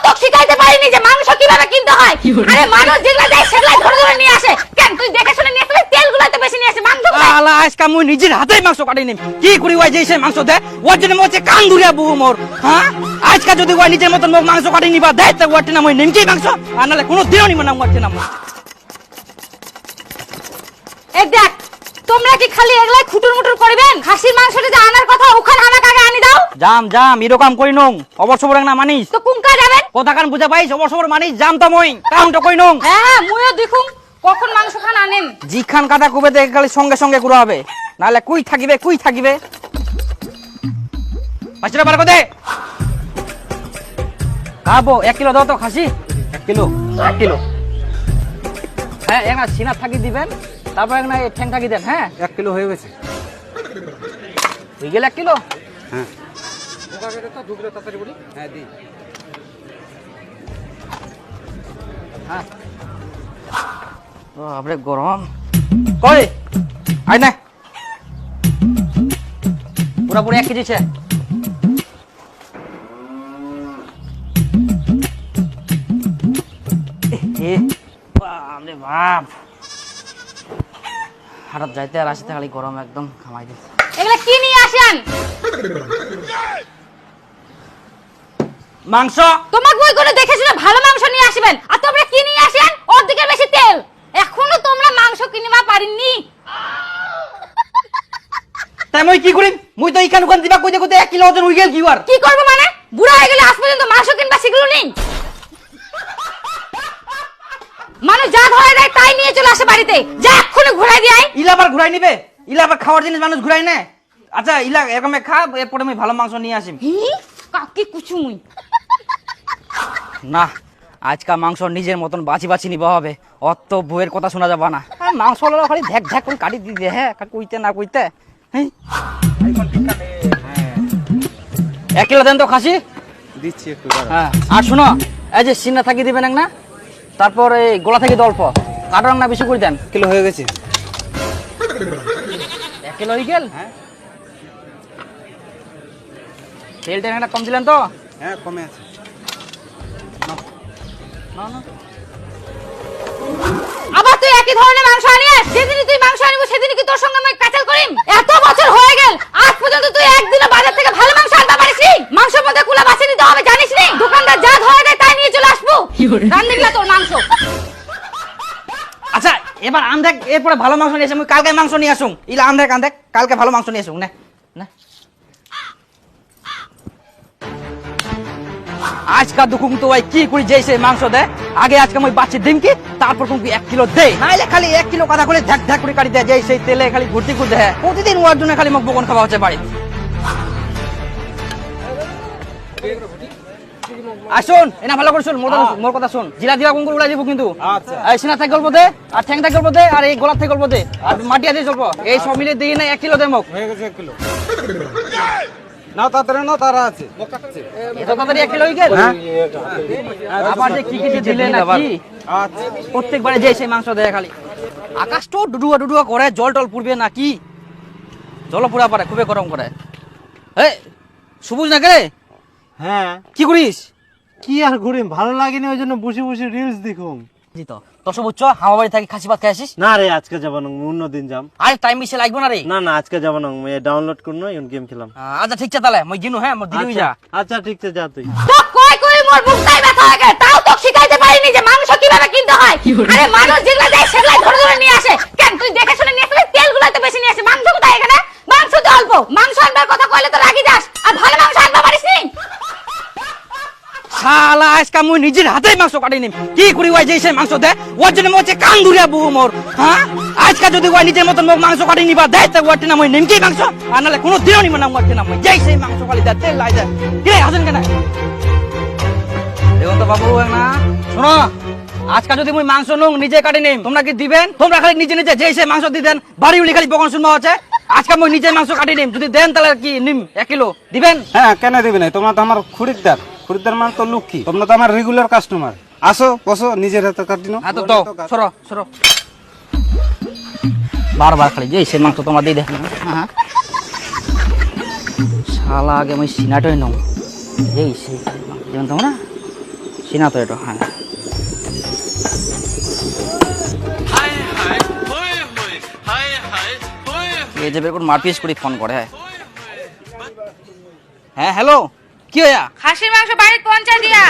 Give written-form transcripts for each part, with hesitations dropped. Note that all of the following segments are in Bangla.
তো শিখাইতে পারিনি যে মাংস কিভাবে কিনতে হয়। আরে মানুষ যেগুলা দেয় সেগুলা ধরে ধরে নিয়ে আসে। কেন তুই দেখে শুনে নিয়ে আসলে তেলগুলো তো বেশি নিয়ে আসে, মাংস আলা আজকে মুই নিজের হাতেই মাংস কাটি নিম। কি করি ওই যে সেই মাংস দে ওর জন্য মোছে কান ধরিয়া বহু মোর। হ্যাঁ আজকে যদি ওই নিজের মতন মোক মাংস কাটি নিবা দেয় তো ওর না মুই নিমকি মাংস আর নালে কোনো দিনও নিব না ওর না। এই দেখ তোমরা কি খালি এগুলাই খুটুর মুটুর করবেন? খাসির মাংসটা যে আনার কথা ওখানে আমাকে আগে আনি দাও। জাম জাম এরকম কই নং অবশ্য বড় না মানিস তো কোনকা যাবেন? কথা কান বুঝা পাইছ অবশ্য বড় মানিস জাম তো মই কাউন্ট কই নং। হ্যাঁ মুইও দেখুম কখন মাংস খান আনেন। জিখান কাটা কুবে দেখে খালি সঙ্গে সঙ্গে গুড়া হবে নালে কুই থাকিবে পাঁচটা বার করে দে খাবো 1 কিলো দাও তো খাসি 1 কিলো হ্যাঁ একটা সিনা থাকি দিবেন তারপর একটা ঠ্যাং থাকি দেন। হ্যাঁ 1 কিলো হয়ে গেছে। হয়ে গেল 1 কিলো। হ্যাঁ হ্যাঁ দি হ্যাঁ বাপরে গরম কই আই না পুরোপুরি 1 কেজি ছে। বাপরে বাপ হঠাৎ যাইতে আর আসতে খালি গরম একদম খামাই দিচ্ছে। এগুলা কি নিয়ে আসেন? মাংস তোমাকে ওই করে দেখে শুনে ভালো মাংস নিয়ে আসবেন আর তোমরা কি নিয়ে আসেন ওর দিকে বেশি তেল। এখনো তোমরা মাংস কিনিবা পারিনি। তাই মই কি করিম মুই তো ইখান ওখান দিবা কইতে কইতে 1 কিলো ওজন হই গেল কি আর কি করব মানে বুড়া হয়ে গেলে আজ পর্যন্ত মাংস কিনবা শিখলো নি। মানুষ যা ধরে দেয় তাই নিয়ে চলে আসে বাড়িতে। যা এক্ষুনি ঘুরাই দিয়ে আয়। ইলা আবার ঘুরাই নিবে ইলা আবার খাওয়ার জিনিস মানুষ ঘুরাই না। আচ্ছা ইলা এরকম খা এরপরে আমি ভালো মাংস নিয়ে আসিম। কাকি কুচুমুই না আজকা মাংস নিজের মতন বাছি বাছি নিবা হবে অত বউয়ের কথা শোনা যাবে না। মাংস হলো খালি ধ্যাক ধ্যাক করে কাটি দিয়ে হ্যাঁ কইতে না কইতে। 1 কিলো দেন তো খাসি দিচ্ছি একটু। হ্যাঁ আর শোনো এই যে সিনা থাকি দিবেন না তারপর এই গোলা থেকে অল্প কাটো না বেশি করে দেন। কিলো হয়ে গেছে। 1 কিলো হয়ে গেল। হ্যাঁ তেল টেনটা কম দিলেন তো? হ্যাঁ কমে আছে। না আবার তুই একই ধরনের মাংস আনিস। যেদিন তুই মাংস আনিব সেদিন কি তোর সঙ্গে আমি কাচাল করিম? এত বছর হয়ে গেল আজ পর্যন্ত তুই একদিনও বাজার থেকে ভালো মাংস আনতে পারিসনি। মাংসের মধ্যে কুলা বাছি দিতে হবে জানিস নি? দোকানদার যা ধরে দেয় তাই নিয়ে চলে আসবো। রান্দিলা তোর মাংস। আচ্ছা এবার আন্ধেক এরপরে ভালো মাংস নিয়ে আসুন কালকে মাংস নিয়ে আসুন ইলা আন্ধেক কালকে ভালো মাংস নিয়ে আসুন না না আজকা দুকুম তো ভাই কি করি যেই সেই মাংস দেয় আগে আজকে মই বাচ্চি দিম কি তারপর তুমি 1 কিলো দে নাইলে খালি 1 কিলো কথা করে ধ্যাক ধ্যাক করে কাটি দেয় যেই সেই তেলে খালি ঘুরতে ঘুরতে হ্যাঁ প্রতিদিন ওর জন্য খালি মোক বকন খাওয়া হচ্ছে বাড়ি। আসুন এনা ভালো করে শুন মোর কথা শুন জিরা দিবা কোন করে উড়াই দিব কিন্তু। আচ্ছা এই সিনা থেকে গল্প দে আর ঠ্যাং থেকে গল্প দে আর এই গোলাপ থেকে গল্প দে আর মাটিয়া দিয়ে চলবো এই সব মিলে দিয়ে না 1 কিলো দে মোক। হয়ে গেছে 1 কিলো। নাও তাড়াতাড়ি নাও তারা আছে। এত তাড়াতাড়ি 1 কিলো হয়ে গেল। আবার যে কি কি দিলে নাকি আচ্ছা প্রত্যেকবারে যে সেই মাংস দেয় খালি আকাশ তো ডুডুয়া ডুডুয়া করে জল টল পুড়বে নাকি জল পুরা পারে খুবই গরম করে। এই সবুজ না রে হ্যাঁ কি করিস? কি আর ঘুরিম ভালো লাগেনি ওই জন্য বসে বসে রিলস দেখুম। জি তো তোর সব উচ্চ হাওয়া বাড়ি থাকি খাসি ভাত খাই আসিস? না রে আজকে যাব না অন্য দিন যাম। আরে টাইম বেশি লাগবে না রে। না না আজকে যাব না আমি ডাউনলোড করব না গেম খেলাম। আচ্ছা ঠিক আছে তাহলে মই দিনু হ্যাঁ মই দিনু যা। আচ্ছা ঠিক আছে যা তুই। তো কই কই মোর মুখটাই ব্যথা হয়ে গেল তাও তো শিখাইতে পারিনি যে মাংস কিভাবে কিনতে হয়। আরে মানুষ যেগুলা দেয় সেগুলা ধরে ধরে নিয়ে আসে। কেন তুই দেখে শুনে নিয়ে আসলে তেলগুলো তো বেশি নিয়ে আসে। মাংস কোথায় এখানে? মাংস তো অল্প। মাংস আনবার কথা কইলে তো রাগি যাস আর ভালো মাংস আনবা পারিসনি। শালা আজকে মুই নিজের হাতেই মাংস কাটি নিম। কি করি ওই যে সেই মাংস দে ওর জন্য মোছে কান ধরিয়া বহু মোর। হ্যাঁ আজকে যদি ওই নিজের মতন মোক মাংস কাটি নিবা দেয় তো ওর না মই নিমকি মাংস আর নালে কোনো দিনও নিব না ওর না মই যেই সেই মাংস খালি দেয় তেল লাই দেয় কি রে হাসেন কেন? দেখুন তো বাবু না শোনো আজকে যদি মুই মাংস নুং নিজে কাটি নিম তোমরা কি দিবেন? তোমরা খালি নিজে নিজে যেই সেই মাংস দি দেন বাড়ি উলি খালি বকন শুনবা হচ্ছে। আজকে মই নিজে মাংস কাটি নিম যদি দেন তাহলে কি নিম 1 কিলো দিবেন? হ্যাঁ কেন দিবি না তোমরা তো আমার খরিদ্দার মানে তো লক্ষ্মী তোমরা তো আমার রেগুলার কাস্টমার। আসো বসো নিজের হাতে কাটি নাও। হ্যাঁ তো সরো সরো বারবার খালি যেই সেই মাংস তোমার দিয়ে দেখ। হ্যাঁ শালা আগে মই সিনাটাই নাও যেই সেই যেমন তোমরা সিনা তো এটা, হ্যাঁ। এই যে বের মারপিস করে ফোন করে। হ্যাঁ হ্যালো, কি হইয়া? খাসির মাংস বাড়িতে পৌঁছা দিয়া।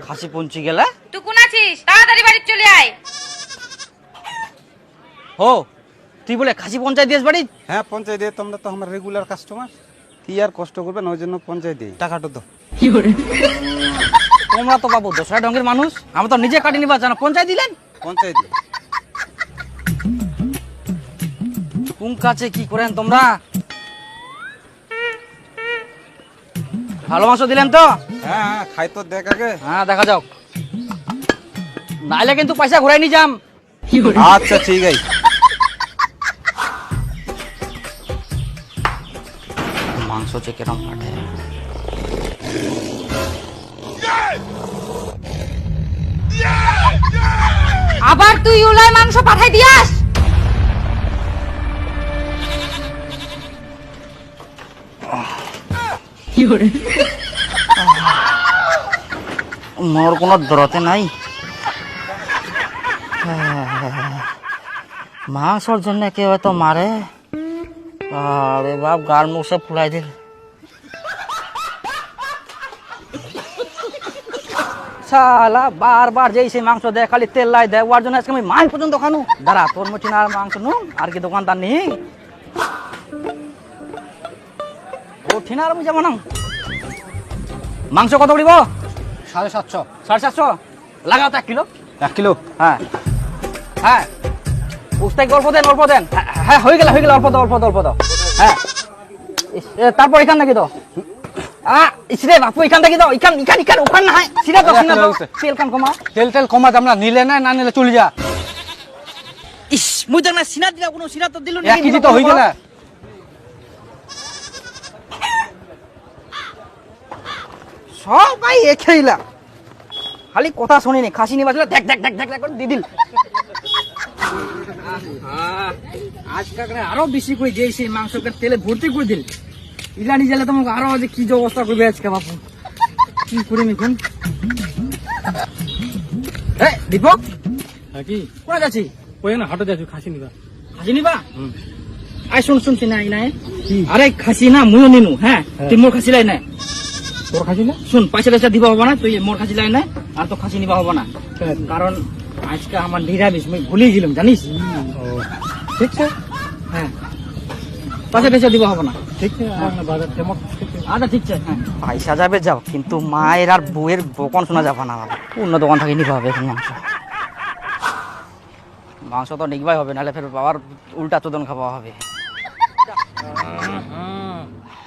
খাসি পৌঁছে গেলে? তুই কোন আছিস? তাড়াতাড়ি বাড়ি চলে আয়। ও তুই বলে খাসি পৌঁছাই দিস বাড়ি? হ্যাঁ পঞ্চায়েত দিয়ে, তোমরা তো আমার রেগুলার কাস্টমার, কি আর কষ্ট করবেন, ওই জন্য পঞ্চায়েত দিই। টাকাটা তো তোমরা তো বাবু দোসরা ঢঙ্গের মানুষ, আমরা তো নিজে কাটি নিবা জানা, পৌঁছাই দিলেন। পঞ্চায়েত দিই। কোন কাছে কি করেন তোমরা? ভালো মাংস দিলেন তো? হ্যাঁ হ্যাঁ, খাই তো দেখ আগে। হ্যাঁ দেখা যাও, নাইলে কিন্তু পয়সা ঘুরাই নি যাম। আচ্ছা ঠিক আছে। মাংস হচ্ছে কেরম কাটে। আবার তুই উলাই মাংস পাঠাই দিয়াস? মোর কোনো দরতে নাই, মাংসর জন্য কেউ হয়তো মারে। আরে বাপ, গাল মুখ সব ফুলাই দিল। শালা বারবার যেই সেই মাংস দেয়, খালি তেল লাই দেয়, ওর জন্য আজকে আমি মাল পর্যন্ত খানু। দাঁড়া, তোর মুঠি না আর মাংস নু, আর কি দোকানদার নেই? ও ঠিনা আর আমি যাবো না। মাংস কত দিব? 750। 750 লাগাও তো 1 কিলো। 1 কিলো? হ্যাঁ হ্যাঁ, উস্তাই অল্প দেন, অল্প দেন। হ্যাঁ হয়ে গেল, অল্প দাও, অল্প দাও। হ্যাঁ তারপর এখান নাকি তো ইসরে বাপু, এখান থেকে দাও, এখান ওখান না হয় সিধা তো, তেল কান কমা। তেল কমা আমরা নিলে না নিলে চলে যা। ইস মুই তো না সিনা দিলা, কোনো সিনা তো দিল না। 1 কেজি তো হয়ে গেল। সবাই খেইলা, খালি কথা শুনিনি, খাসি নিবা ছিল দেখ দেখ দেখ দেখ করে দি দিল। আজকাল আরো বেশি করে যে সেই মাংসকে তেলে ভর্তি করে দিল। ইলানি জেলে তোমাকে আরো যে কি যে অবস্থা করবে আজকে বাপু, কি করি এখন? দীপক কি কোথায় যাচ্ছি? ওই না হাটে যাচ্ছি খাসি নিবা। খাসি নিবা? আয় শুনছি না নাই, আরে খাসি না মুও নিনু। হ্যাঁ তুই মোর খাসি লাই নাই, তোর খাসি না? শুন, পয়সা দিবা হবো না, তুই মোর খাসি লাই নাই, আর তো খাসি নিবা হবো না, কারণ আজকে আমার নিরামিষ, আমি ভুলে গেলাম জানিস। ঠিক আছে। হ্যাঁ পয়সা দিবা হবো না। ঠিক আছে, বাজার কেমন? আচ্ছা ঠিক আছে। হ্যাঁ পয়সা যাবে যাও, কিন্তু মায়ের আর বউয়ের দোকান শোনা যাবে না। অন্য দোকান থেকে নিতে হবে এখন মাংস। মাংস তো নিকবাই হবে, নাহলে ফের বাবার উল্টা চোদন খাওয়া হবে।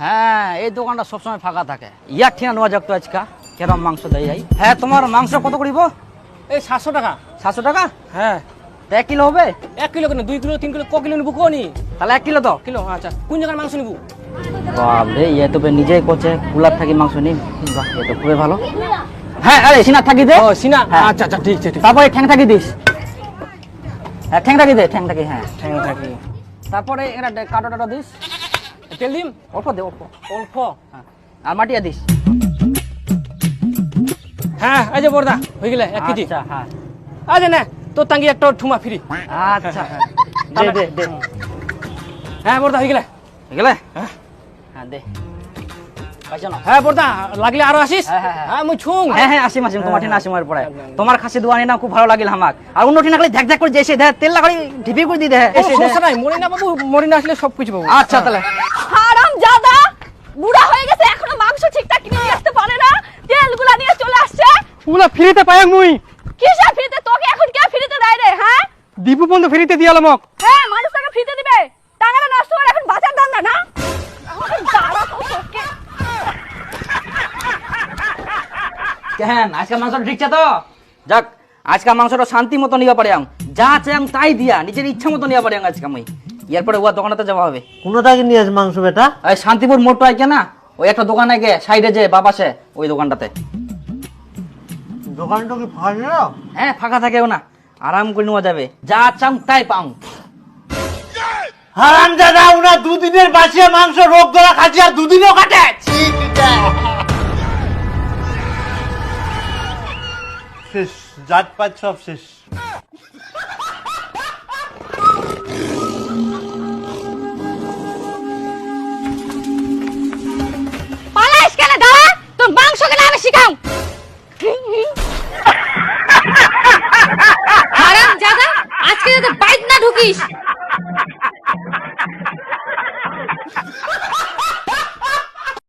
হ্যাঁ এই দোকানটা সবসময় ফাঁকা থাকে। ইয়ার ঠিনা নেওয়া যাক তো আজকা, কেরম মাংস দেয় যাই। হ্যাঁ তোমার মাংস কত করিব? এই 700 টাকা। 700 টাকা? হ্যাঁ 1 কিলো হবে? 1 কিলো কেন, 2 কিলো 3 কিলো ক কিলো নিবো কোনি? তাহলে 1 কিলো তো। কিলো আচ্ছা, কোন জায়গার মাংস নিবো? বাবরে ইয়ে তো নিজেই করছে, কুলার থাকি মাংস নিম। বাহ এ তো খুবই ভালো। হ্যাঁ আরে সিনা থাকি দে। ও সিনা, হ্যাঁ। আচ্ছা আচ্ছা ঠিক আছে ঠিক আছে। তারপরে ঠ্যাং থাকি দিস। হ্যাঁ ঠ্যাং থাকি দে, ঠ্যাং থাকি। হ্যাঁ ঠ্যাং থাকি। তারপরে এরা কাটো টাটো দিস। তেল দিম অল্প দে, অল্প। অল্প। হ্যাঁ আর মাটিয়া দিস। হ্যাঁ এই যে বর্দা হয়ে গেলে 1 কেজি। আচ্ছা হ্যাঁ আজ না তোর টাঙ্গি একটা ঠুমা ফ্রি। আচ্ছা দে দে দে। হ্যাঁ বর্দা হয়ে গেলে। গেলে হ্যাঁ দে পয়সা নাও। হ্যাঁ বর্দা লাগলে আরো আসিস। হ্যাঁ, হ্যাঁ, হ্যাঁ। হ্যাঁ মুই ছুং। হ্যাঁ হ্যাঁ আসিম তোমার ঠিনা আসিমের পরে তোমার খাসি দুয়ানি না খুব ভালো লাগিল আমাক। আর অন্য ঠিনা খালি ধ্যাক ধ্যাক করে যেসে দে, তেল লাগাই ঢিপি করে দি দে। কোনো সমস্যা নাই, মরি না বাবু, মরি না আসলে সব কিছু পাবো। আচ্ছা তাহলে হারাম জাদা, বুড়া হয়ে গেছে, এখনো মাংস ঠিকঠাক কিনে নিয়ে আসতে পারে না, তেলগুলা নিয়ে চলে আসছে। ওগুলা ফ্রিতে পাই মুই। কিসের ফ্রিতে? তোকে এখন কে ফ্রিতে দেয় রে? হ্যাঁ দীপু বন্ধু ফ্রিতে দিয়ালাম। হ্যাঁ মানুষ তাকে ফ্রিতে দিবে, টাকাটা নষ্ট করে এখন বাজার দাম না। এখন দাঁড়া তো তোকে। কেন আজকে মাংস ঠিকছে তো? যাক আজকাল মাংসটা শান্তি মতো নিবা পারে, যা চাই তাই দিয়া নিজের ইচ্ছা মতো নিবা পারে আজকে আমি। এরপরে ওয়া দোকানেতে যাওয়া হবে। কোন দাগে নিয়ে আসে মাংস বেটা? এই শান্তিপুর মোড়টা আইকে না, ওই একটা দোকানে গে সাইডে যে বাবাসে ওই দোকানটাতে। দোকানটা কি ফাঁকা না? হ্যাঁ ফাঁকা থাকেও না, আরাম করে নেওয়া যাবে, যা চাম তাই পাও। হারামজাদা, উনা 2 দিনের বাসিয়া মাংস রোগ ধরা খাচ্ছি আর 2 দিনও কাটে। শেষ, জাতপাত সব শেষ। পালাইস কেন দাঁড়া, তোর মাংস কেন আমি শিখাও। হারাম জাদা, আজকে যাতে বাইক না ঢুকিস